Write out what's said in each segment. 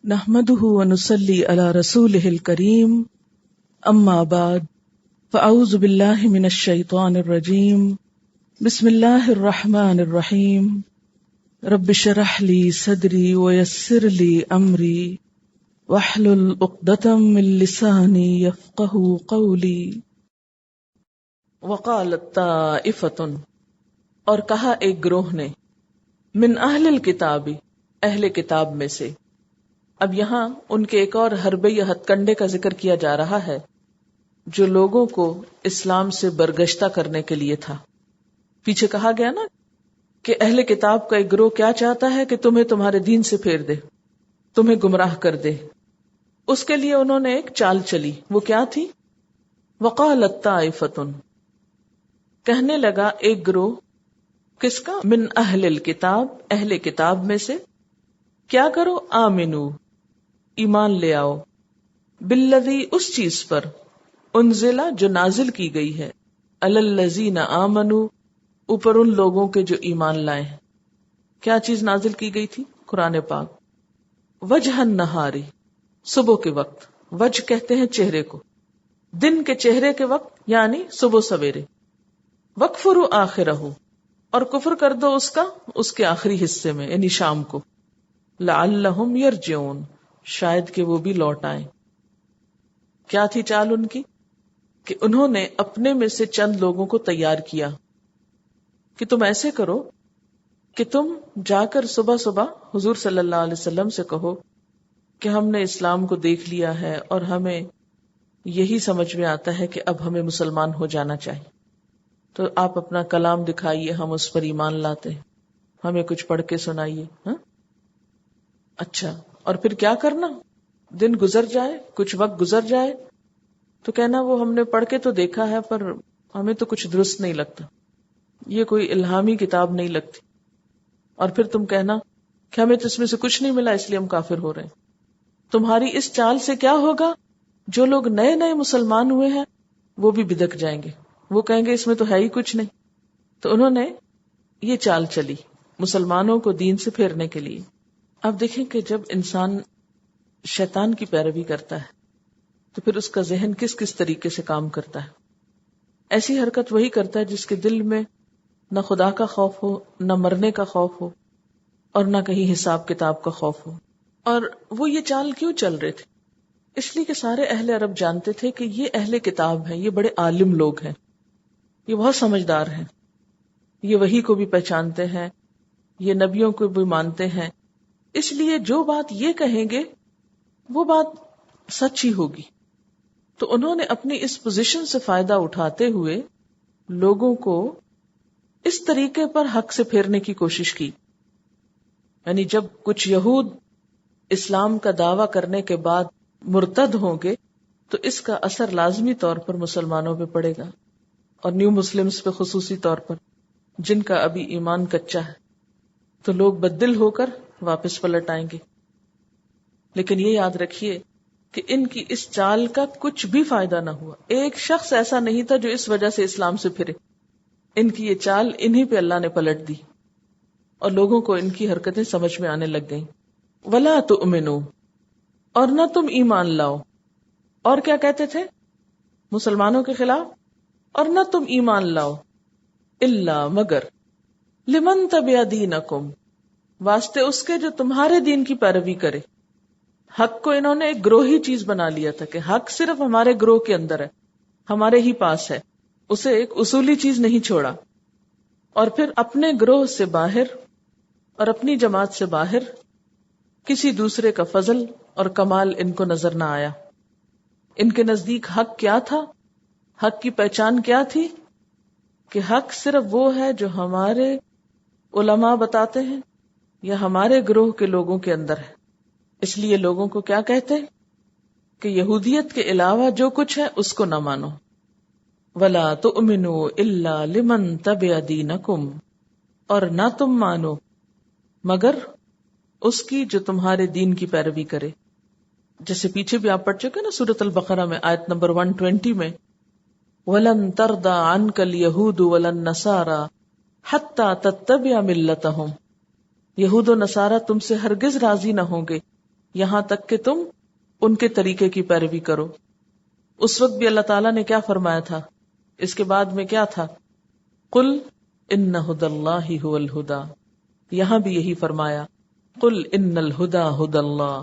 نحمده ونصلي على رسوله الكريم اما بعد فاعوذ بالله من الشيطان الرجيم بسم الله الرحمن الرحيم رب اشرح لي صدري ويسر لي امري واحلل عقدة من لساني يفقهوا قولي وقالت طائفة، اور کہا ایک گروہ نے، من اہل الکتاب، اہل کتاب میں سے۔ اب یہاں ان کے ایک اور حربے یا ہتھ کنڈے کا ذکر کیا جا رہا ہے جو لوگوں کو اسلام سے برگشتہ کرنے کے لیے تھا۔ پیچھے کہا گیا نا کہ اہل کتاب کا ایک گروہ کیا چاہتا ہے کہ تمہیں تمہارے دین سے پھیر دے، تمہیں گمراہ کر دے۔ اس کے لیے انہوں نے ایک چال چلی، وہ کیا تھی؟ وقالت طائفۃ، کہنے لگا ایک گروہ، کس کا؟ من اہل الکتاب، اہل کتاب میں سے، کیا کرو؟ آمنو، ایمان لے آؤ، بالذی، اس چیز پر، انزلہ، جو نازل کی گئی ہے، علی الذین آمنو، اوپر ان لوگوں کے جو ایمان لائے ہیں۔ کیا چیز نازل کی گئی تھی؟ قرآن پاک۔ وجہ النہاری، صبح کے وقت، وجہ کہتے ہیں چہرے کو، دن کے چہرے کے وقت یعنی صبح سویرے۔ وکفروا آخرہ، اور کفر کر دو اس کے آخری حصے میں یعنی شام کو۔ لعلہم یرجعون، شاید کہ وہ بھی لوٹ آئیں۔ کیا تھی چال ان کی؟ کہ انہوں نے اپنے میں سے چند لوگوں کو تیار کیا کہ تم ایسے کرو کہ تم جا کر صبح صبح حضور صلی اللہ علیہ وسلم سے کہو کہ ہم نے اسلام کو دیکھ لیا ہے اور ہمیں یہی سمجھ میں آتا ہے کہ اب ہمیں مسلمان ہو جانا چاہیے، تو آپ اپنا کلام دکھائیے، ہم اس پر ایمان لاتے ہیں، ہمیں کچھ پڑھ کے سنائیے۔ ہاں اچھا، اور پھر کیا کرنا؟ دن گزر جائے، کچھ وقت گزر جائے تو کہنا وہ ہم نے پڑھ کے تو دیکھا ہے پر ہمیں تو کچھ درست نہیں لگتا، یہ کوئی الہامی کتاب نہیں لگتی، اور پھر تم کہنا کہ ہمیں تو اس میں سے کچھ نہیں ملا اس لیے ہم کافر ہو رہے ہیں۔ تمہاری اس چال سے کیا ہوگا؟ جو لوگ نئے نئے مسلمان ہوئے ہیں وہ بھی بدک جائیں گے، وہ کہیں گے اس میں تو ہے ہی کچھ نہیں۔ تو انہوں نے یہ چال چلی مسلمانوں کو دین سے پھیرنے کے لیے۔ اب دیکھیں کہ جب انسان شیطان کی پیروی کرتا ہے تو پھر اس کا ذہن کس کس طریقے سے کام کرتا ہے۔ ایسی حرکت وہی کرتا ہے جس کے دل میں نہ خدا کا خوف ہو، نہ مرنے کا خوف ہو، اور نہ کہیں حساب کتاب کا خوف ہو۔ اور وہ یہ چال کیوں چل رہے تھے؟ اس لیے کہ سارے اہل عرب جانتے تھے کہ یہ اہل کتاب ہیں، یہ بڑے عالم لوگ ہیں، یہ بہت سمجھدار ہیں، یہ وحی کو بھی پہچانتے ہیں، یہ نبیوں کو بھی مانتے ہیں، اس لیے جو بات یہ کہیں گے وہ بات سچ ہی ہوگی۔ تو انہوں نے اپنی اس پوزیشن سے فائدہ اٹھاتے ہوئے لوگوں کو اس طریقے پر حق سے پھیرنے کی کوشش کی۔ یعنی جب کچھ یہود اسلام کا دعویٰ کرنے کے بعد مرتد ہوں گے تو اس کا اثر لازمی طور پر مسلمانوں پہ پڑے گا، اور نیو مسلمز پہ خصوصی طور پر، جن کا ابھی ایمان کچا ہے، تو لوگ بددل ہو کر واپس پلٹ آئیں گے۔ لیکن یہ یاد رکھیے کہ ان کی اس چال کا کچھ بھی فائدہ نہ ہوا، ایک شخص ایسا نہیں تھا جو اس وجہ سے اسلام سے پھرے۔ ان کی یہ چال انہی پہ اللہ نے پلٹ دی اور لوگوں کو ان کی حرکتیں سمجھ میں آنے لگ گئیں۔ وَلَا تُؤْمِنُوا، اور نہ تم ایمان لاؤ۔ اور کیا کہتے تھے مسلمانوں کے خلاف؟ اور نہ تم ایمان لاؤ، الا، مگر، لمن تبع دینکم، واسطے اس کے جو تمہارے دین کی پیروی کرے۔ حق کو انہوں نے ایک گروہی چیز بنا لیا تھا کہ حق صرف ہمارے گروہ کے اندر ہے، ہمارے ہی پاس ہے، اسے ایک اصولی چیز نہیں چھوڑا۔ اور پھر اپنے گروہ سے باہر اور اپنی جماعت سے باہر کسی دوسرے کا فضل اور کمال ان کو نظر نہ آیا۔ ان کے نزدیک حق کیا تھا؟ حق کی پہچان کیا تھی؟ کہ حق صرف وہ ہے جو ہمارے علماء بتاتے ہیں یا ہمارے گروہ کے لوگوں کے اندر ہے۔ اس لیے لوگوں کو کیا کہتے ہیں کہ یہودیت کے علاوہ جو کچھ ہے اس کو نہ مانو۔ وَلَا تُؤْمِنُوا إِلَّا لِمَن تَبِعَ دِينَكُمْ، اور نہ تم مانو مگر اس کی جو تمہارے دین کی پیروی کرے۔ جیسے پیچھے بھی آپ پڑھ چکے نا سورۃ البقرہ میں آیت نمبر 120 میں، وَلَن تَرْضَىٰ عَنْكَ الْيَهُودُ وَلَا النَّصَارَىٰ حَتَّىٰ تَتَّبِعَ مِلَّتَهُمْ، یہود و نصارہ تم سے ہرگز راضی نہ ہوں گے یہاں تک کہ تم ان کے طریقے کی پیروی کرو. اس وقت بھی اللہ تعالیٰ نے کیا فرمایا تھا؟ اس کے بعد میں کیا تھا؟ قل ان ھدی اللہ ھو الھدی. یہاں بھی یہی فرمایا قل ان الھدی ھدی اللہ.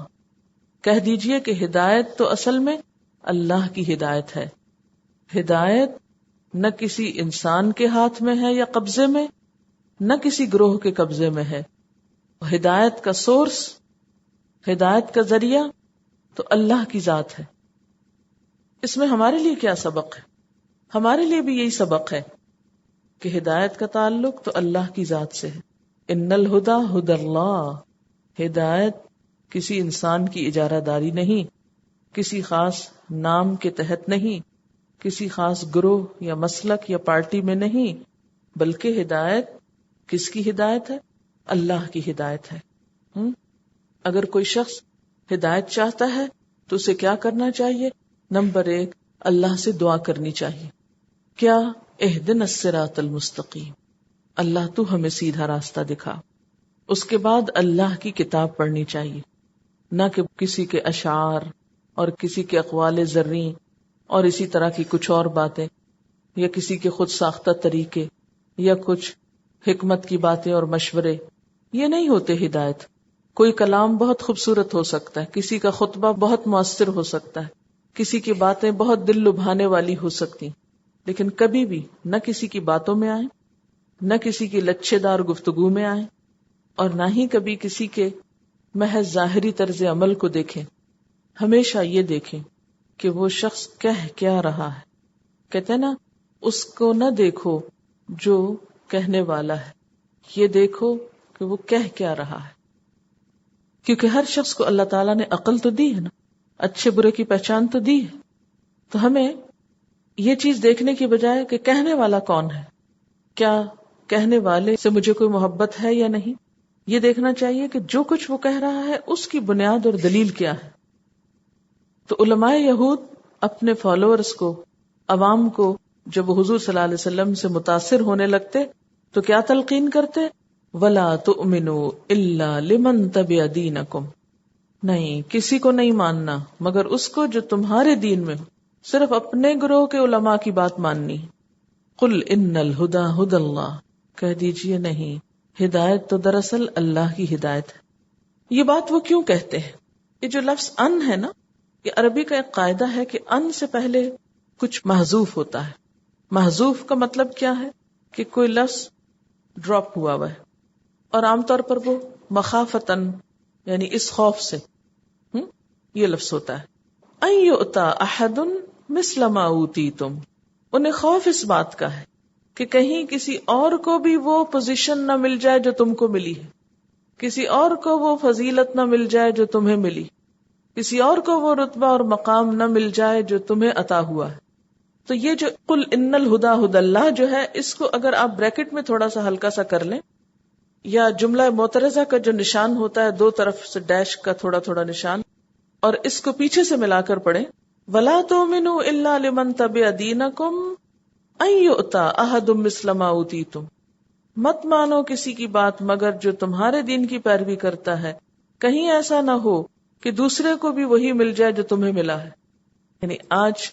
کہہ دیجئے کہ ہدایت تو اصل میں اللہ کی ہدایت ہے. ہدایت نہ کسی انسان کے ہاتھ میں ہے یا قبضے میں، نہ کسی گروہ کے قبضے میں ہے. ہدایت کا سورس، ہدایت کا ذریعہ تو اللہ کی ذات ہے. اس میں ہمارے لیے کیا سبق ہے؟ ہمارے لیے بھی یہی سبق ہے کہ ہدایت کا تعلق تو اللہ کی ذات سے ہے. ان الہدی ھدی اللہ. ہدایت کسی انسان کی اجارہ داری نہیں، کسی خاص نام کے تحت نہیں، کسی خاص گروہ یا مسلک یا پارٹی میں نہیں، بلکہ ہدایت کس کی ہدایت ہے؟ اللہ کی ہدایت ہے. اگر کوئی شخص ہدایت چاہتا ہے تو اسے کیا کرنا چاہیے؟ نمبر 1، اللہ سے دعا کرنی چاہیے. کیا؟ اہدنا الصراط المستقیم، اللہ تو ہمیں سیدھا راستہ دکھا. اس کے بعد اللہ کی کتاب پڑھنی چاہیے، نہ کہ کسی کے اشعار اور کسی کے اقوال زریں اور اسی طرح کی کچھ اور باتیں، یا کسی کے خود ساختہ طریقے یا کچھ حکمت کی باتیں اور مشورے. یہ نہیں ہوتے ہدایت. کوئی کلام بہت خوبصورت ہو سکتا ہے، کسی کا خطبہ بہت مؤثر ہو سکتا ہے، کسی کی باتیں بہت دل لبھانے والی ہو سکتی، لیکن کبھی بھی نہ کسی کی باتوں میں آئیں، نہ کسی کی لچھے دار گفتگو میں آئیں، اور نہ ہی کبھی کسی کے محض ظاہری طرز عمل کو دیکھیں. ہمیشہ یہ دیکھیں کہ وہ شخص کہہ کیا رہا ہے. کہتے ہیں نا، اس کو نہ دیکھو جو کہنے والا ہے، یہ دیکھو کہ وہ کہہ کیا رہا ہے. کیونکہ ہر شخص کو اللہ تعالیٰ نے عقل تو دی ہے نا، اچھے برے کی پہچان تو دی ہے. تو ہمیں یہ چیز دیکھنے کی بجائے کہ کہنے والا کون ہے، کیا کہنے والے سے مجھے کوئی محبت ہے یا نہیں، یہ دیکھنا چاہیے کہ جو کچھ وہ کہہ رہا ہے اس کی بنیاد اور دلیل کیا ہے. تو علماء یہود اپنے فالوورز کو، عوام کو، جب وہ حضور صلی اللہ علیہ وسلم سے متاثر ہونے لگتے تو کیا تلقین کرتے؟ وَلَا تُؤْمِنُوا إِلَّا لِمَنْ تَبِعَ دِينَكُمْ. نہیں، کسی کو نہیں ماننا مگر اس کو جو تمہارے دین میں ہو. صرف اپنے گروہ کے علماء کی بات ماننی. قُلْ إِنَّ الْهُدَى هُدَى اللَّهِ. کہہ دیجئے نہیں، ہدایت تو دراصل اللہ کی ہدایت ہے. یہ بات وہ کیوں کہتے ہیں؟ یہ جو لفظ ان ہے نا، یہ عربی کا ایک قاعدہ ہے کہ ان سے پہلے کچھ محذوف ہوتا ہے. محذوف کا مطلب کیا ہے؟ کہ کوئی لفظ ڈراپ ہوا ہے، اور عام طور پر وہ مخافتن، یعنی اس خوف سے یہ لفظ ہوتا ہے. ان یؤتی احد مثل ما اوتیتم. انہیں خوف اس بات کا ہے کہ کہیں کسی اور کو بھی وہ پوزیشن نہ مل جائے جو تم کو ملی ہے، کسی اور کو وہ فضیلت نہ مل جائے جو تمہیں ملی، کسی اور کو وہ رتبہ اور مقام نہ مل جائے جو تمہیں عطا ہوا ہے. تو یہ جو قل ان الہدی ھدی اللہ جو ہے، اس کو اگر آپ بریکٹ میں تھوڑا سا ہلکا سا کر لیں، یا جملہ معترضہ کا جو نشان ہوتا ہے دو طرف سے ڈیش کا تھوڑا تھوڑا نشان، اور اس کو پیچھے سے ملا کر پڑھیں وَلَا تُؤْمِنُوا إِلَّا لِمَنْ تَبِعَ دِينَكُمْ أَن يُؤْتَىٰ أَحَدٌ مِثْلَ مَا أُوتِيتُمْ. مت مانو کسی کی بات مگر جو تمہارے دین کی پیروی کرتا ہے. کہیں ایسا نہ ہو کہ دوسرے کو بھی وہی مل جائے جو تمہیں ملا ہے. یعنی آج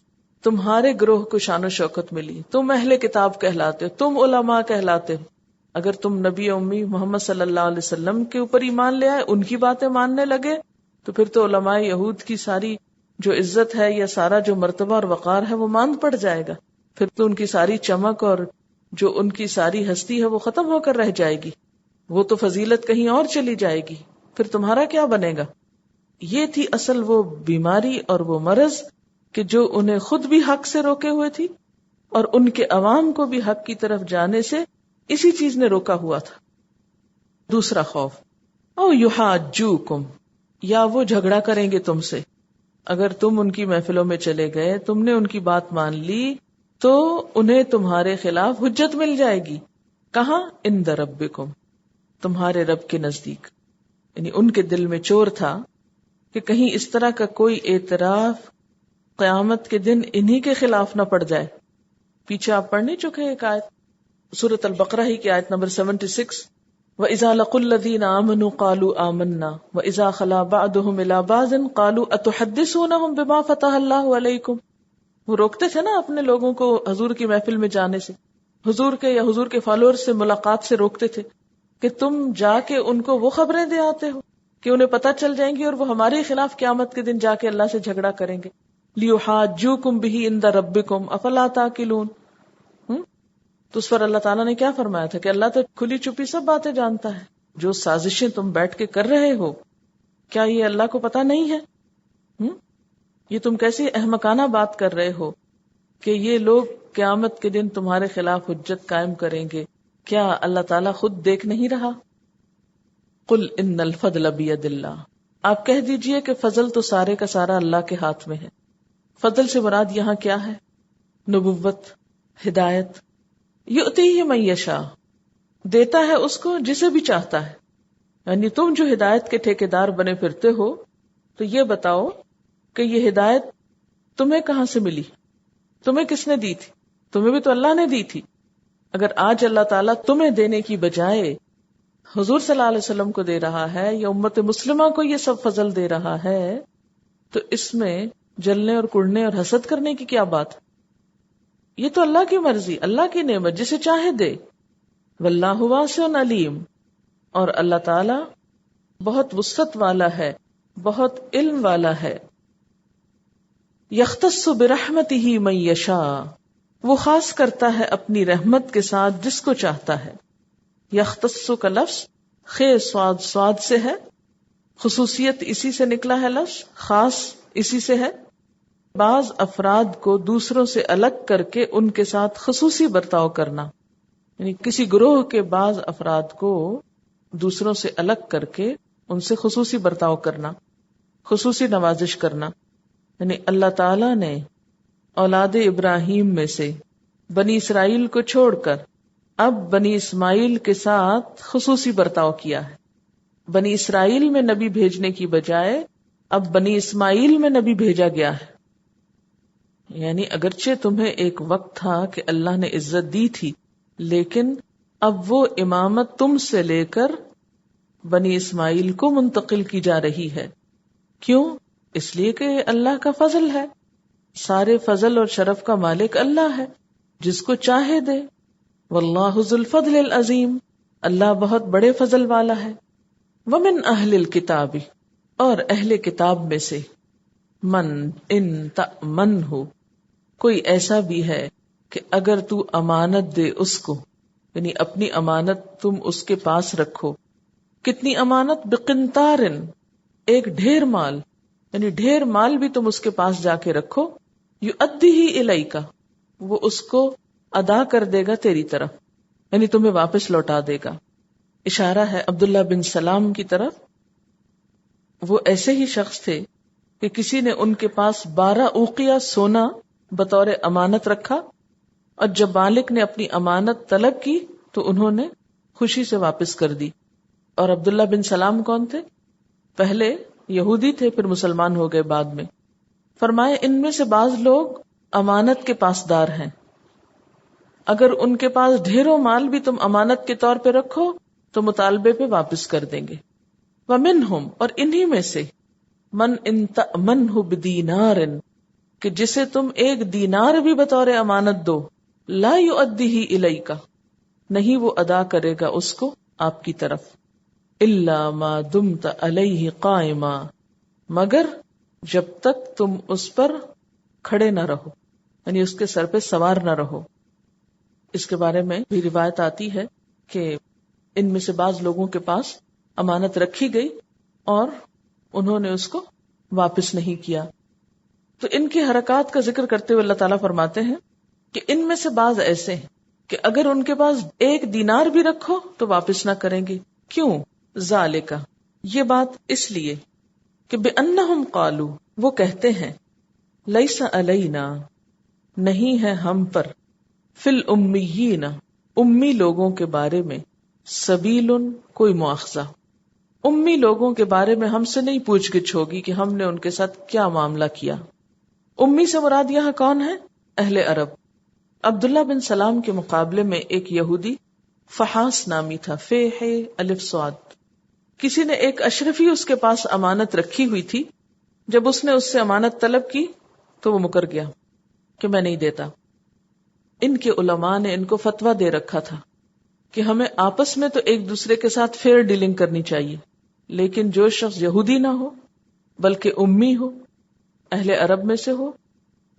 تمہارے گروہ کو شان و شوکت ملی، تم اہل کتاب کہلاتے ہو، تم علماء کہلاتے ہو. اگر تم نبی امی محمد صلی اللہ علیہ وسلم کے اوپر ایمان لے آئے، ان کی باتیں ماننے لگے، تو پھر تو علماء یہود کی ساری جو عزت ہے یا سارا جو مرتبہ اور وقار ہے وہ ماند پڑ جائے گا. پھر تو ان کی ساری چمک اور جو ان کی ساری ہستی ہے وہ ختم ہو کر رہ جائے گی، وہ تو فضیلت کہیں اور چلی جائے گی. پھر تمہارا کیا بنے گا؟ یہ تھی اصل وہ بیماری اور وہ مرض کہ جو انہیں خود بھی حق سے روکے ہوئے تھی اور ان کے عوام کو بھی حق کی طرف جانے سے اسی چیز نے روکا ہوا تھا. دوسرا خوف، او یحاجوکم، یا وہ جھگڑا کریں گے تم سے. اگر تم ان کی محفلوں میں چلے گئے، تم نے ان کی بات مان لی، تو انہیں تمہارے خلاف حجت مل جائے گی. کہاں؟ عند ربکم، تمہارے رب کے نزدیک. یعنی ان کے دل میں چور تھا کہ کہیں اس طرح کا کوئی اعتراف قیامت کے دن انہی کے خلاف نہ پڑ جائے. پیچھے آپ پڑھ نہیں چکے ایک آیت، سورۃ البقرہ ہی کی آیت نمبر 76، وَإِذَا لَقُوا الَّذِينَ آمَنُوا قَالُوا آمَنَّا وَإِذَا خَلَا بَعْضُهُمْ إِلَىٰ بَعْضٍ قَالُوا أَتُحَدِّثُونَهُم بِمَا فَتَحَ اللَّهُ عَلَيْكُمْ. وہ روکتے تھے نا اپنے لوگوں کو حضور کی محفل میں جانے سے، حضور کے یا حضور کے فالوور سے ملاقات سے روکتے تھے کہ تم جا کے ان کو وہ خبریں دے آتے ہو کہ انہیں پتہ چل جائیں گی اور وہ ہمارے خلاف قیامت کے دن جا کے اللہ سے جھگڑا کریں گے. لِيُحَاجُّوكُمْ بِهِ عِندَ رَبِّكُمْ أَفَلَا تَعْقِلُونَ. تو اس پر اللہ تعالیٰ نے کیا فرمایا تھا کہ اللہ تو کھلی چھپی سب باتیں جانتا ہے. جو سازشیں تم بیٹھ کے کر رہے ہو، کیا یہ اللہ کو پتہ نہیں ہے؟ یہ تم کیسی احمقانہ بات کر رہے ہو کہ یہ لوگ قیامت کے دن تمہارے خلاف حجت قائم کریں گے. کیا اللہ تعالیٰ خود دیکھ نہیں رہا؟ قل ان الفضل بید اللہ. آپ کہہ دیجئے کہ فضل تو سارے کا سارا اللہ کے ہاتھ میں ہے. فضل سے مراد یہاں کیا ہے؟ نبوت، ہدایت. یؤتیہ من یشاء، دیتا ہے اس کو جسے بھی چاہتا ہے. یعنی تم جو ہدایت کے ٹھیکیدار بنے پھرتے ہو، تو یہ بتاؤ کہ یہ ہدایت تمہیں کہاں سے ملی؟ تمہیں کس نے دی تھی؟ تمہیں بھی تو اللہ نے دی تھی. اگر آج اللہ تعالیٰ تمہیں دینے کی بجائے حضور صلی اللہ علیہ وسلم کو دے رہا ہے یا امت مسلمہ کو یہ سب فضل دے رہا ہے، تو اس میں جلنے اور کڑنے اور حسد کرنے کی کیا بات؟ یہ تو اللہ کی مرضی، اللہ کی نعمت، جسے چاہے دے. واللہ واسع علیم، اور اللہ تعالی بہت وسعت والا ہے، بہت علم والا ہے. یختص برحمتہ من یشاء، وہ خاص کرتا ہے اپنی رحمت کے ساتھ جس کو چاہتا ہے. یختص کا لفظ خے سواد سواد سے ہے، خصوصیت اسی سے نکلا ہے لفظ، خاص اسی سے ہے. بعض افراد کو دوسروں سے الگ کر کے ان کے ساتھ خصوصی برتاؤ کرنا، یعنی کسی گروہ کے بعض افراد کو دوسروں سے الگ کر کے ان سے خصوصی برتاؤ کرنا، خصوصی نوازش کرنا. یعنی اللہ تعالی نے اولاد ابراہیم میں سے بنی اسرائیل کو چھوڑ کر اب بنی اسماعیل کے ساتھ خصوصی برتاؤ کیا ہے. بنی اسرائیل میں نبی بھیجنے کی بجائے اب بنی اسماعیل میں نبی بھیجا گیا ہے. یعنی اگرچہ تمہیں ایک وقت تھا کہ اللہ نے عزت دی تھی، لیکن اب وہ امامت تم سے لے کر بنی اسماعیل کو منتقل کی جا رہی ہے. کیوں؟ اس لیے کہ اللہ کا فضل ہے. سارے فضل اور شرف کا مالک اللہ ہے، جس کو چاہے دے. واللہ ذو الفضل العظیم، اللہ بہت بڑے فضل والا ہے. ومن اہل الکتاب، اور اہل کتاب میں سے من ان تأمن ہو، کوئی ایسا بھی ہے کہ اگر تو امانت دے اس کو، یعنی اپنی امانت تم اس کے پاس رکھو. کتنی امانت؟ بقنطار، ایک ڈھیر مال، یعنی ڈھیر مال بھی تم اس کے پاس جا کے رکھو. یؤدیہ الیک، وہ اس کو ادا کر دے گا تیری طرف، یعنی تمہیں واپس لوٹا دے گا. اشارہ ہے عبداللہ بن سلام کی طرف. وہ ایسے ہی شخص تھے کہ کسی نے ان کے پاس 12 اوقیہ سونا بطور امانت رکھا، اور جب مالک نے اپنی امانت طلب کی تو انہوں نے خوشی سے واپس کر دی. اور عبداللہ بن سلام کون تھے؟ پہلے یہودی تھے، پھر مسلمان ہو گئے بعد میں. فرمائے ان میں سے بعض لوگ امانت کے پاسدار ہیں، اگر ان کے پاس ڈھیروں مال بھی تم امانت کے طور پہ رکھو تو مطالبے پہ واپس کر دیں گے. ومنہم، اور انہی میں سے من ان تأمنہ بدینار، کہ جسے تم 1 دینار بھی بطور امانت دو، لا یؤدیہ الیک، نہیں وہ ادا کرے گا اس کو آپ کی طرف. الا ما دمت علیہ قائما، مگر جب تک تم اس پر کھڑے نہ رہو، یعنی اس کے سر پہ سوار نہ رہو. اس کے بارے میں بھی روایت آتی ہے کہ ان میں سے بعض لوگوں کے پاس امانت رکھی گئی اور انہوں نے اس کو واپس نہیں کیا. تو ان کی حرکات کا ذکر کرتے ہوئے اللہ تعالیٰ فرماتے ہیں کہ ان میں سے بعض ایسے ہیں کہ اگر ان کے پاس 1 دینار بھی رکھو تو واپس نہ کریں گے. کیوں؟ ذالک، یہ بات اس لیے کہ بأنہم قالوا، وہ کہتے ہیں لیس علینا، نہیں ہے ہم پر، فی الامیین، امی لوگوں کے بارے میں، سبیل، کوئی مواخذہ. امی لوگوں کے بارے میں ہم سے نہیں پوچھ گچھ ہوگی کہ ہم نے ان کے ساتھ کیا معاملہ کیا. امی سے مراد یہاں کون ہے؟ اہل عرب. عبداللہ بن سلام کے مقابلے میں ایک یہودی فحاس نامی تھا، فے ہے الف صاد. کسی نے ایک اشرفی اس کے پاس امانت رکھی ہوئی تھی. جب اس نے اس سے امانت طلب کی تو وہ مکر گیا کہ میں نہیں دیتا. ان کے علماء نے ان کو فتویٰ دے رکھا تھا کہ ہمیں آپس میں تو ایک دوسرے کے ساتھ فیئر ڈیلنگ کرنی چاہیے، لیکن جو شخص یہودی نہ ہو بلکہ امی ہو، اہل عرب میں سے ہو،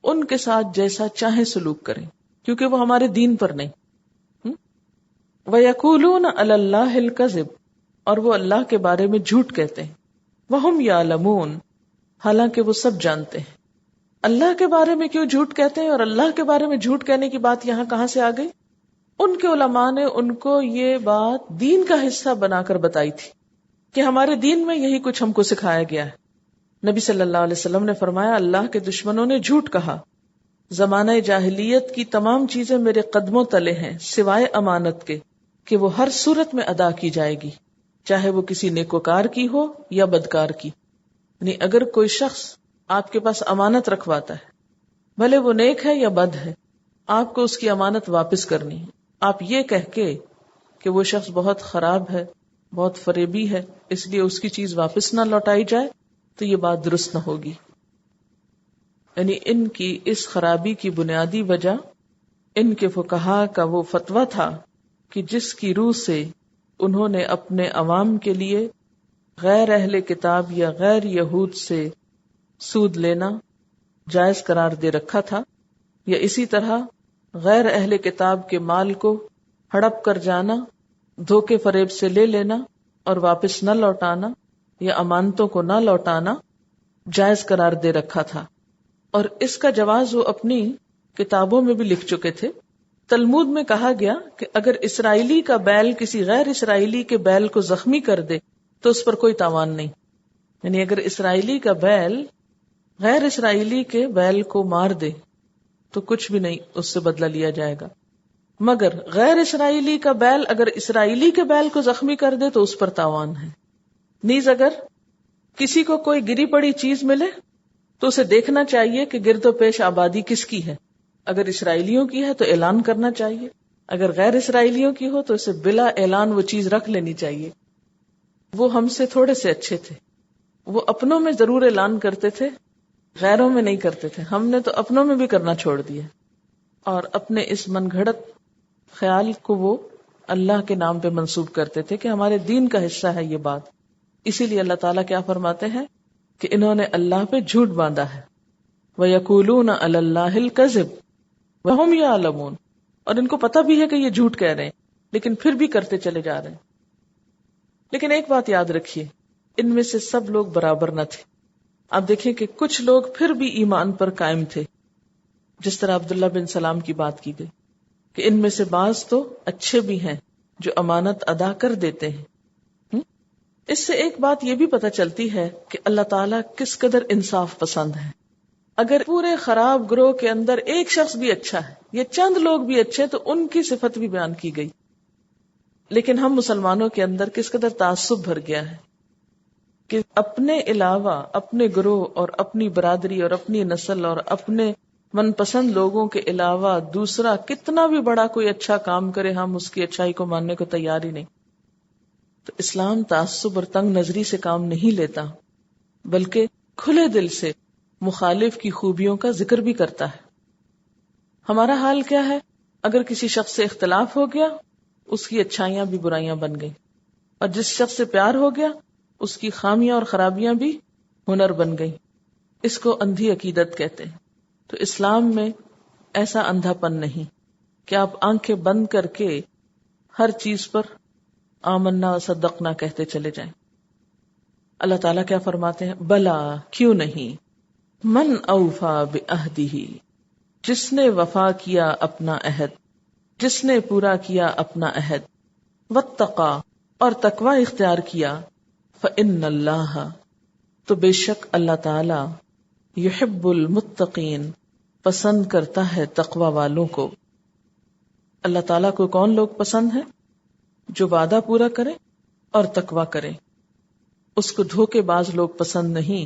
ان کے ساتھ جیسا چاہے سلوک کریں، کیونکہ وہ ہمارے دین پر نہیں. وَيَقُولُونَ عَلَى اللَّهِ الْكَذِبَ، اور وہ اللہ کے بارے میں جھوٹ کہتے ہیں. وَهُمْ يَعْلَمُونَ، حالانکہ وہ سب جانتے ہیں. اللہ کے بارے میں کیوں جھوٹ کہتے ہیں، اور اللہ کے بارے میں جھوٹ کہنے کی بات یہاں کہاں سے آ گئی؟ ان کے علماء نے ان کو یہ بات دین کا حصہ بنا کر بتائی تھی کہ ہمارے دین میں یہی کچھ ہم کو سکھایا گیا ہے. نبی صلی اللہ علیہ وسلم نے فرمایا، اللہ کے دشمنوں نے جھوٹ کہا، زمانہ جاہلیت کی تمام چیزیں میرے قدموں تلے ہیں سوائے امانت کے کہ وہ ہر صورت میں ادا کی جائے گی، چاہے وہ کسی نیکوکار کی ہو یا بدکار کی. یعنی اگر کوئی شخص آپ کے پاس امانت رکھواتا ہے، بھلے وہ نیک ہے یا بد ہے، آپ کو اس کی امانت واپس کرنی ہے. آپ یہ کہہ کے کہ وہ شخص بہت خراب ہے، بہت فریبی ہے، اس لیے اس کی چیز واپس نہ لوٹائی جائے، تو یہ بات درست نہ ہوگی. یعنی ان کی اس خرابی کی بنیادی وجہ ان کے فقہا کا وہ فتویٰ تھا کہ جس کی روح سے انہوں نے اپنے عوام کے لیے غیر اہل کتاب یا غیر یہود سے سود لینا جائز قرار دے رکھا تھا، یا اسی طرح غیر اہل کتاب کے مال کو ہڑپ کر جانا، دھوکے فریب سے لے لینا اور واپس نہ لوٹانا یا امانتوں کو نہ لوٹانا جائز قرار دے رکھا تھا. اور اس کا جواز وہ اپنی کتابوں میں بھی لکھ چکے تھے. تلمود میں کہا گیا کہ اگر اسرائیلی کا بیل کسی غیر اسرائیلی کے بیل کو زخمی کر دے تو اس پر کوئی تاوان نہیں. یعنی اگر اسرائیلی کا بیل غیر اسرائیلی کے بیل کو مار دے تو کچھ بھی نہیں اس سے بدلہ لیا جائے گا، مگر غیر اسرائیلی کا بیل اگر اسرائیلی کے بیل کو زخمی کر دے تو اس پر تاوان ہے. نیز اگر کسی کو کوئی گری پڑی چیز ملے تو اسے دیکھنا چاہیے کہ گرد و پیش آبادی کس کی ہے. اگر اسرائیلیوں کی ہے تو اعلان کرنا چاہیے، اگر غیر اسرائیلیوں کی ہو تو اسے بلا اعلان وہ چیز رکھ لینی چاہیے. وہ ہم سے تھوڑے سے اچھے تھے، وہ اپنوں میں ضرور اعلان کرتے تھے، غیروں میں نہیں کرتے تھے. ہم نے تو اپنوں میں بھی کرنا چھوڑ دیا، اور اپنے اس من گھڑت خیال کو وہ اللہ کے نام پہ منسوب کرتے تھے کہ ہمارے دین کا حصہ ہے یہ بات. اسی لیے اللہ تعالیٰ کیا فرماتے ہیں کہ انہوں نے اللہ پہ جھوٹ باندھا ہے. وَيَقُولُونَ عَلَى اللَّهِ الْكَذِبَ وَهُمْ يَعْلَمُونَ، اور ان کو پتہ بھی ہے کہ یہ جھوٹ کہہ رہے ہیں لیکن پھر بھی کرتے چلے جا رہے ہیں. لیکن ایک بات یاد رکھیے، ان میں سے سب لوگ برابر نہ تھے. آپ دیکھیں کہ کچھ لوگ پھر بھی ایمان پر قائم تھے، جس طرح عبداللہ بن سلام کی بات کی گئی کہ ان میں سے بعض تو اچھے بھی ہیں جو امانت ادا کر دیتے ہیں. اس سے ایک بات یہ بھی پتہ چلتی ہے کہ اللہ تعالیٰ کس قدر انصاف پسند ہے. اگر پورے خراب گروہ کے اندر ایک شخص بھی اچھا ہے یا چند لوگ بھی اچھے تو ان کی صفت بھی بیان کی گئی. لیکن ہم مسلمانوں کے اندر کس قدر تعصب بھر گیا ہے کہ اپنے علاوہ اپنے گروہ اور اپنی برادری اور اپنی نسل اور اپنے من پسند لوگوں کے علاوہ دوسرا کتنا بھی بڑا کوئی اچھا کام کرے ہم اس کی اچھائی کو ماننے کو تیار ہی نہیں. تو اسلام تعصب اور تنگ نظری سے کام نہیں لیتا، بلکہ کھلے دل سے مخالف کی خوبیوں کا ذکر بھی کرتا ہے. ہمارا حال کیا ہے؟ اگر کسی شخص سے اختلاف ہو گیا اس کی اچھائیاں بھی برائیاں بن گئی، اور جس شخص سے پیار ہو گیا اس کی خامیاں اور خرابیاں بھی ہنر بن گئی. اس کو اندھی عقیدت کہتے ہیں. تو اسلام میں ایسا اندھا پن نہیں کہ آپ آنکھیں بند کر کے ہر چیز پر آمنا صدقنا کہتے چلے جائیں. اللہ تعالیٰ کیا فرماتے ہیں؟ بلا، کیوں نہیں، من اوفا بعہدہ، جس نے وفا کیا اپنا عہد، جس نے پورا کیا اپنا عہد، واتقا، اور تقوی اختیار کیا، فإن اللہ، تو بے شک اللہ تعالی، یحب المتقین، پسند کرتا ہے تقوی والوں کو. اللہ تعالیٰ کو کون لوگ پسند ہیں؟ جو وعدہ پورا کرے اور تقوی کرے. اس کو دھوکے باز لوگ پسند نہیں،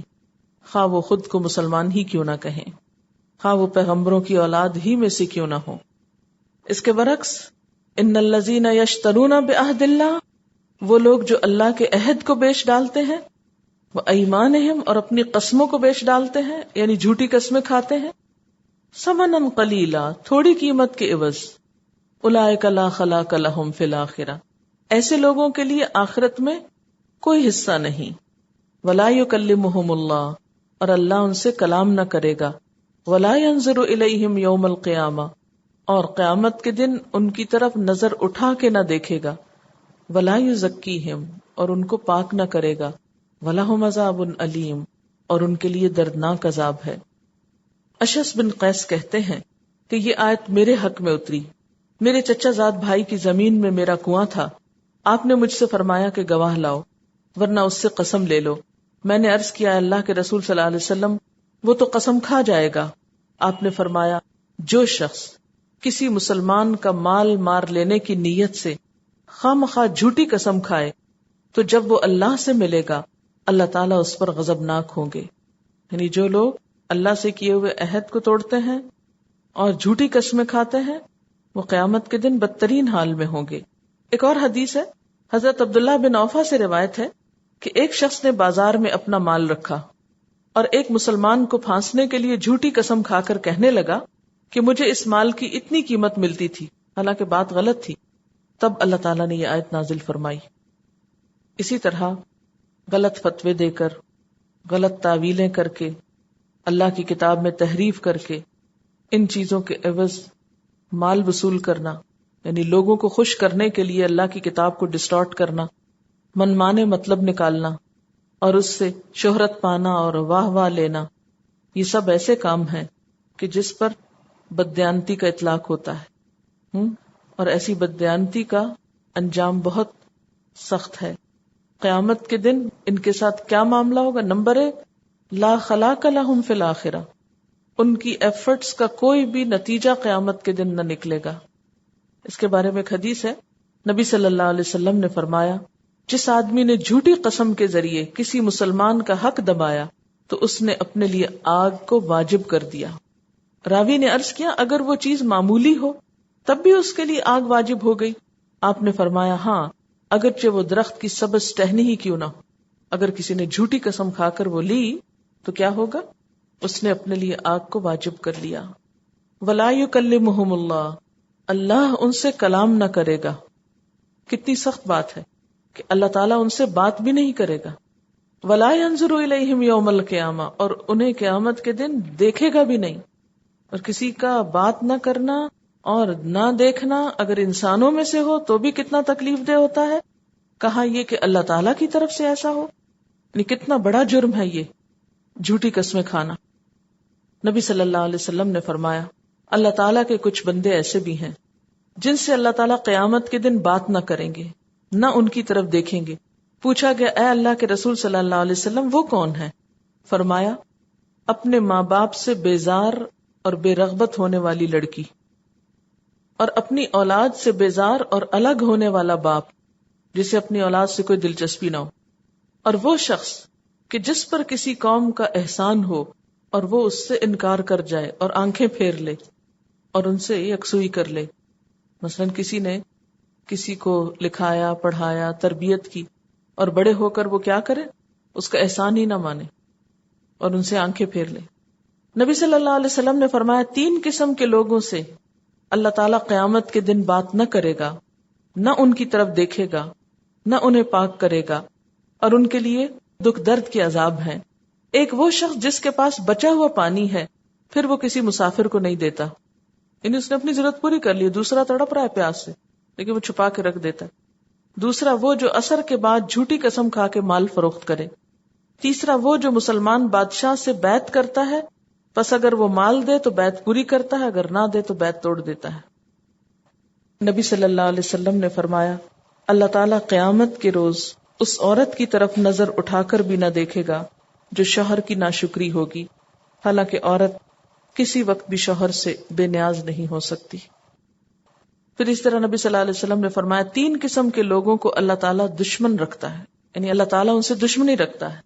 خواہ وہ خود کو مسلمان ہی کیوں نہ کہیں، خواہ وہ پیغمبروں کی اولاد ہی میں سے کیوں نہ ہو. اس کے برعکس ان الذین یشترون بعہد اللہ، وہ لوگ جو اللہ کے عہد کو بیچ ڈالتے ہیں، وایمانہم، اور اپنی قسموں کو بیچ ڈالتے ہیں، یعنی جھوٹی قسمیں کھاتے ہیں، ثمنا قلیلا، تھوڑی قیمت کے عوض، اولئک لا خلاق لہم فی الآخرہ، ایسے لوگوں کے لیے آخرت میں کوئی حصہ نہیں، ولا یکلمہم اللہ، اور اللہ ان سے کلام نہ کرے گا، ولا ینظر الیہم یوم القیامہ، اور قیامت کے دن ان کی طرف نظر اٹھا کے نہ دیکھے گا، ولا یزکیہم، اور ان کو پاک نہ کرے گا، ولہم عذاب علیم، اور ان کے لیے دردناک عذاب ہے۔ اشعث بن قیس کہتے ہیں کہ یہ آیت میرے حق میں اتری۔ میرے چچا زاد بھائی کی زمین میں میرا کنواں تھا، آپ نے مجھ سے فرمایا کہ گواہ لاؤ ورنہ اس سے قسم لے لو۔ میں نے عرض کیا اللہ کے رسول صلی اللہ علیہ وسلم، وہ تو قسم کھا جائے گا۔ آپ نے فرمایا جو شخص کسی مسلمان کا مال مار لینے کی نیت سے خواہ جھوٹی قسم کھائے تو جب وہ اللہ سے ملے گا اللہ تعالیٰ اس پر غضبناک ہوں گے۔ یعنی جو لوگ اللہ سے کیے ہوئے عہد کو توڑتے ہیں اور جھوٹی قسمیں کھاتے ہیں وہ قیامت کے دن بدترین حال میں ہوں گے۔ ایک اور حدیث ہے، حضرت عبداللہ بن اوفا سے روایت ہے کہ ایک شخص نے بازار میں اپنا مال رکھا اور ایک مسلمان کو پھانسنے کے لیے جھوٹی قسم کھا کر کہنے لگا کہ مجھے اس مال کی اتنی قیمت ملتی تھی، حالانکہ بات غلط تھی۔ تب اللہ تعالیٰ نے یہ آیت نازل فرمائی۔ اسی طرح غلط فتوے دے کر، غلط تعویلیں کر کے، اللہ کی کتاب میں تحریف کر کے، ان چیزوں کے عوض مال وصول کرنا، یعنی لوگوں کو خوش کرنے کے لیے اللہ کی کتاب کو ڈسٹارٹ کرنا، منمانے مطلب نکالنا اور اس سے شہرت پانا اور واہ واہ لینا، یہ سب ایسے کام ہیں کہ جس پر بددیانتی کا اطلاق ہوتا ہے، اور ایسی بددیانتی کا انجام بہت سخت ہے۔ قیامت کے دن ان کے ساتھ کیا معاملہ ہوگا؟ نمبر 1، لا خلاق لہم فی الآخرہ، ان کی ایفرٹس کا کوئی بھی نتیجہ قیامت کے دن نہ نکلے گا۔ اس کے بارے میں ایک حدیث ہے، نبی صلی اللہ علیہ وسلم نے فرمایا جس آدمی نے جھوٹی قسم کے ذریعے کسی مسلمان کا حق دبایا تو اس نے اپنے لیے آگ کو واجب کر دیا۔ راوی نے عرض کیا اگر وہ چیز معمولی ہو تب بھی اس کے لیے آگ واجب ہو گئی؟ آپ نے فرمایا ہاں، اگرچہ وہ درخت کی سبز ٹہنی ہی کیوں نہ ہو۔ اگر کسی نے جھوٹی قسم کھا کر وہ لی تو کیا ہوگا؟ اس نے اپنے لیے آگ کو واجب کر لیا۔ ولا یکلمہم اللہ، اللہ ان سے کلام نہ کرے گا۔ کتنی سخت بات ہے کہ اللہ تعالیٰ ان سے بات بھی نہیں کرے گا۔ ولا ینظر الیہم یوم القیامہ، اور انہیں قیامت کے دن دیکھے گا بھی نہیں۔ اور کسی کا بات نہ کرنا اور نہ دیکھنا اگر انسانوں میں سے ہو تو بھی کتنا تکلیف دہ ہوتا ہے، کہا یہ کہ اللہ تعالیٰ کی طرف سے ایسا ہو، یعنی کتنا بڑا جرم ہے یہ جھوٹی قسمیں کھانا۔ نبی صلی اللہ علیہ وسلم نے فرمایا اللہ تعالیٰ کے کچھ بندے ایسے بھی ہیں جن سے اللہ تعالیٰ قیامت کے دن بات نہ کریں گے، نہ ان کی طرف دیکھیں گے۔ پوچھا گیا اے اللہ کے رسول صلی اللہ علیہ وسلم وہ کون ہے؟ فرمایا اپنے ماں باپ سے بیزار اور بے رغبت ہونے والی لڑکی، اور اپنی اولاد سے بیزار اور الگ ہونے والا باپ جسے اپنی اولاد سے کوئی دلچسپی نہ ہو، اور وہ شخص کہ جس پر کسی قوم کا احسان ہو اور وہ اس سے انکار کر جائے اور آنکھیں پھیر لے اور ان سے یکسوئی کر لے۔ مثلا کسی نے کسی کو لکھایا، پڑھایا، تربیت کی، اور بڑے ہو کر وہ کیا کرے؟ اس کا احسان ہی نہ مانے اور ان سے آنکھیں پھیر لے۔ نبی صلی اللہ علیہ وسلم نے فرمایا 3 قسم کے لوگوں سے اللہ تعالیٰ قیامت کے دن بات نہ کرے گا، نہ ان کی طرف دیکھے گا، نہ انہیں پاک کرے گا، اور ان کے لیے دکھ درد کے عذاب ہیں۔ ایک وہ شخص جس کے پاس بچا ہوا پانی ہے پھر وہ کسی مسافر کو نہیں دیتا، یعنی اس نے اپنی ضرورت پوری کر لی، دوسرا تڑپ رہا ہے پیاس سے لیکن وہ چھپا کے رکھ دیتا ہے۔ دوسرا وہ جو عصر کے بعد جھوٹی قسم کھا کے مال فروخت کرے۔ تیسرا وہ جو مسلمان بادشاہ سے بیعت کرتا ہے، پس اگر وہ مال دے تو بیعت پوری کرتا ہے، اگر نہ دے تو بیعت توڑ دیتا ہے۔ نبی صلی اللہ علیہ وسلم نے فرمایا اللہ تعالیٰ قیامت کے روز اس عورت کی طرف نظر اٹھا کر بھی نہ دیکھے گا جو شوہر کی ناشکری ہوگی، حالانکہ عورت کسی وقت بھی شوہر سے بے نیاز نہیں ہو سکتی۔ پھر اس طرح نبی صلی اللہ علیہ وسلم نے فرمایا 3 قسم کے لوگوں کو اللہ تعالیٰ دشمن رکھتا ہے، یعنی اللہ تعالیٰ ان سے دشمنی رکھتا ہے۔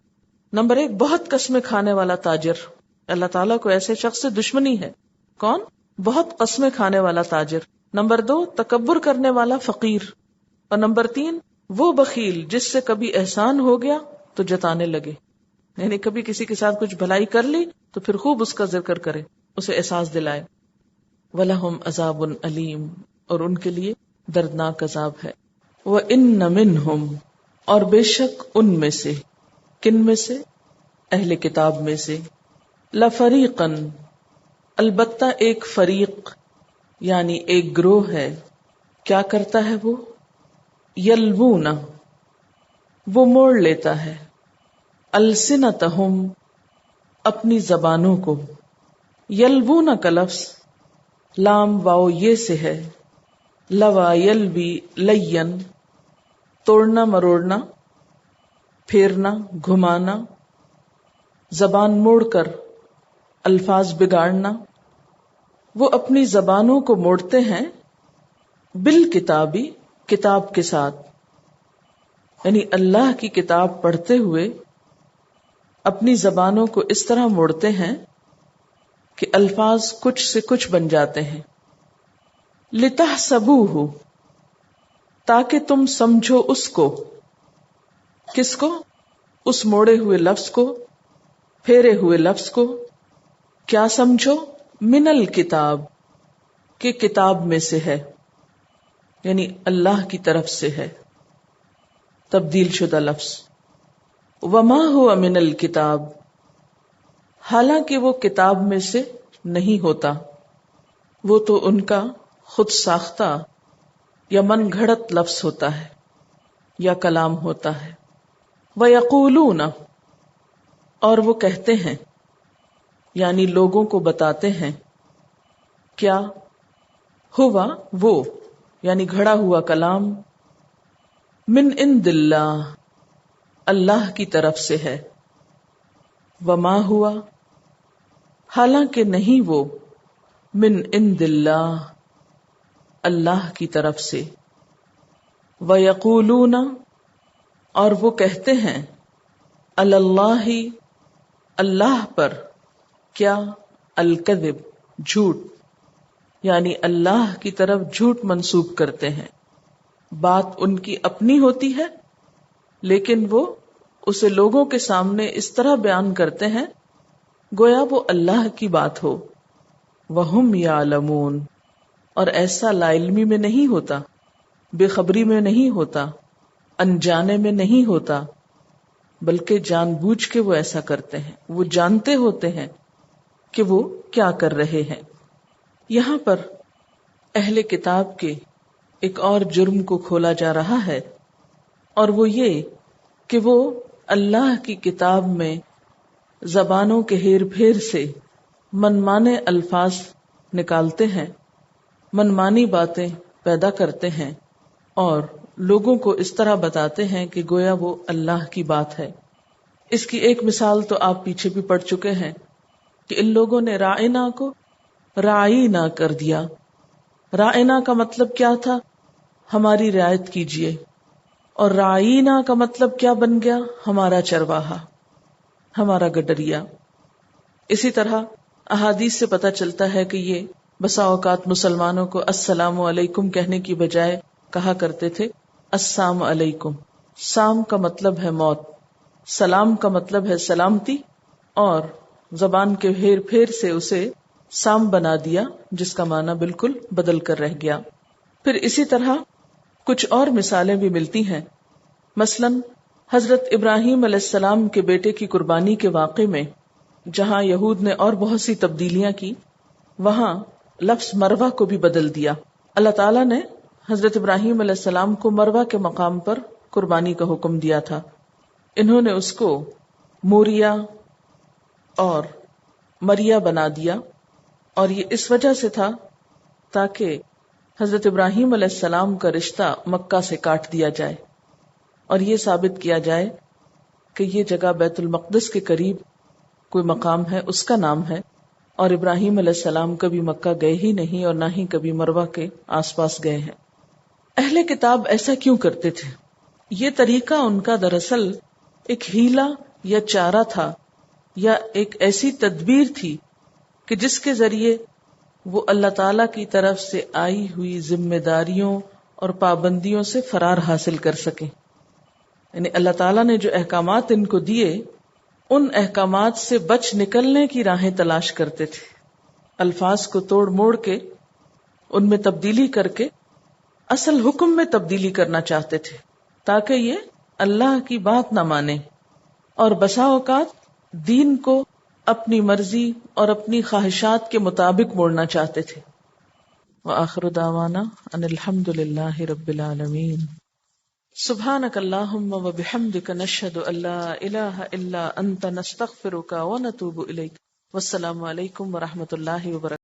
نمبر 1، بہت قسمیں کھانے والا تاجر۔ اللہ تعالیٰ کو ایسے شخص سے دشمنی ہے۔ کون؟ بہت قسمیں کھانے والا تاجر، نمبر 2 تکبر کرنے والا فقیر، اور نمبر 3 وہ بخیل جس سے کبھی احسان ہو گیا تو جتانے لگے، یعنی کبھی کسی کے ساتھ کچھ بھلائی کر لی تو پھر خوب اس کا ذکر کرے، اسے احساس دلائے۔ وَلَهُمْ عَذَابٌ أَلِيمٌ، اور ان کے لیے دردناک عذاب ہے۔ وَإِنَّ مِنْهُمْ، اور بے شک ان میں سے، کن میں سے؟ اہل کتاب میں سے، لَفَرِيقًا، البتہ ایک فریق یعنی ایک گروہ ہے، کیا کرتا ہے وہ؟ یلوون، وہ موڑ لیتا ہے، السنتہم، اپنی زبانوں کو، یلوون کا لفظ لام واو یہ سے ہے، لوا یلوی لین، توڑنا مروڑنا، پھیرنا گھمانا، زبان موڑ کر الفاظ بگاڑنا، وہ اپنی زبانوں کو موڑتے ہیں، بالکتابی، کتاب کے ساتھ، یعنی اللہ کی کتاب پڑھتے ہوئے اپنی زبانوں کو اس طرح موڑتے ہیں کہ الفاظ کچھ سے کچھ بن جاتے ہیں، لِتَحْسَبُوهُ، تاکہ تم سمجھو اس کو، کس کو؟ اس موڑے ہوئے لفظ کو، پھیرے ہوئے لفظ کو، کیا سمجھو؟ من الکتاب، کہ کتاب میں سے ہے، یعنی اللہ کی طرف سے ہے، تبدیل شدہ لفظ۔ وما هو من الکتاب، حالانکہ وہ کتاب میں سے نہیں ہوتا، وہ تو ان کا خود ساختہ یا من گھڑت لفظ ہوتا ہے یا کلام ہوتا ہے۔ وَيَقُولُونَ، اور وہ کہتے ہیں، یعنی لوگوں کو بتاتے ہیں، کیا؟ ہوا وہ، یعنی گھڑا ہوا کلام، من عند اللہ، اللہ کی طرف سے ہے، وما ہوا، حالانکہ نہیں وہ، من عند اللہ، اللہ کی طرف سے، وَيَقُولُونَ، اور وہ کہتے ہیں، علی اللہ، اللہ پر، کیا؟ الکذب، جھوٹ، یعنی اللہ کی طرف جھوٹ منسوب کرتے ہیں، بات ان کی اپنی ہوتی ہے لیکن وہ اسے لوگوں کے سامنے اس طرح بیان کرتے ہیں گویا وہ اللہ کی بات ہو۔ وَهُمْ يَعْلَمُونَ، اور ایسا لا علمی میں نہیں ہوتا، بے خبری میں نہیں ہوتا، انجانے میں نہیں ہوتا، بلکہ جان بوجھ کے وہ ایسا کرتے ہیں، وہ جانتے ہوتے ہیں کہ وہ کیا کر رہے ہیں۔ یہاں پر اہل کتاب کے ایک اور جرم کو کھولا جا رہا ہے، اور وہ یہ کہ وہ اللہ کی کتاب میں زبانوں کے ہیر پھیر سے منمانے الفاظ نکالتے ہیں، منمانی باتیں پیدا کرتے ہیں، اور لوگوں کو اس طرح بتاتے ہیں کہ گویا وہ اللہ کی بات ہے۔ اس کی ایک مثال تو آپ پیچھے بھی پڑھ چکے ہیں کہ ان لوگوں نے رائنا کو رائنا کر دیا۔ رائنا کا مطلب کیا تھا؟ ہماری رعایت کیجیے، اور رائنا کا مطلب کیا بن گیا؟ ہمارا چرواہا، ہمارا گڈریا۔ اسی طرح احادیث سے پتہ چلتا ہے کہ یہ بسا اوقات مسلمانوں کو السلام علیکم کہنے کی بجائے کہا کرتے تھے السلام علیکم۔ سام کا مطلب ہے موت، سلام کا مطلب ہے سلامتی، اور زبان کے ہیر پھیر سے اسے سام بنا دیا، جس کا معنی بالکل بدل کر رہ گیا۔ پھر اسی طرح کچھ اور مثالیں بھی ملتی ہیں، مثلا حضرت ابراہیم علیہ السلام کے بیٹے کی قربانی کے واقعے میں جہاں یہود نے اور بہت سی تبدیلیاں کی، وہاں لفظ مروہ کو بھی بدل دیا۔ اللہ تعالیٰ نے حضرت ابراہیم علیہ السلام کو مروہ کے مقام پر قربانی کا حکم دیا تھا، انہوں نے اس کو موریا اور مریا بنا دیا، اور یہ اس وجہ سے تھا تاکہ حضرت ابراہیم علیہ السلام کا رشتہ مکہ سے کاٹ دیا جائے، اور یہ ثابت کیا جائے کہ یہ جگہ بیت المقدس کے قریب کوئی مقام ہے، اس کا نام ہے، اور ابراہیم علیہ السلام کبھی مکہ گئے ہی نہیں اور نہ ہی کبھی مروہ کے آس پاس گئے ہیں۔ اہل کتاب ایسا کیوں کرتے تھے؟ یہ طریقہ ان کا دراصل ایک ہیلا یا چارہ تھا، یا ایک ایسی تدبیر تھی کہ جس کے ذریعے وہ اللہ تعالی کی طرف سے آئی ہوئی ذمہ داریوں اور پابندیوں سے فرار حاصل کر سکیں. یعنی اللہ تعالیٰ نے جو احکامات ان کو دیے، ان احکامات سے بچ نکلنے کی راہیں تلاش کرتے تھے، الفاظ کو توڑ موڑ کے ان میں تبدیلی کر کے اصل حکم میں تبدیلی کرنا چاہتے تھے تاکہ یہ اللہ کی بات نہ مانے، اور بسا اوقات دین کو اپنی مرضی اور اپنی خواہشات کے مطابق موڑنا چاہتے تھے. وآخر دعوانا ان الحمد للہ رب العالمین. سبحانک اللہم وبحمدک نشہد ان لا الہ الا انت نستغفرک ونتوب الیک. والسلام علیکم ورحمۃ اللہ وبرکاتہ.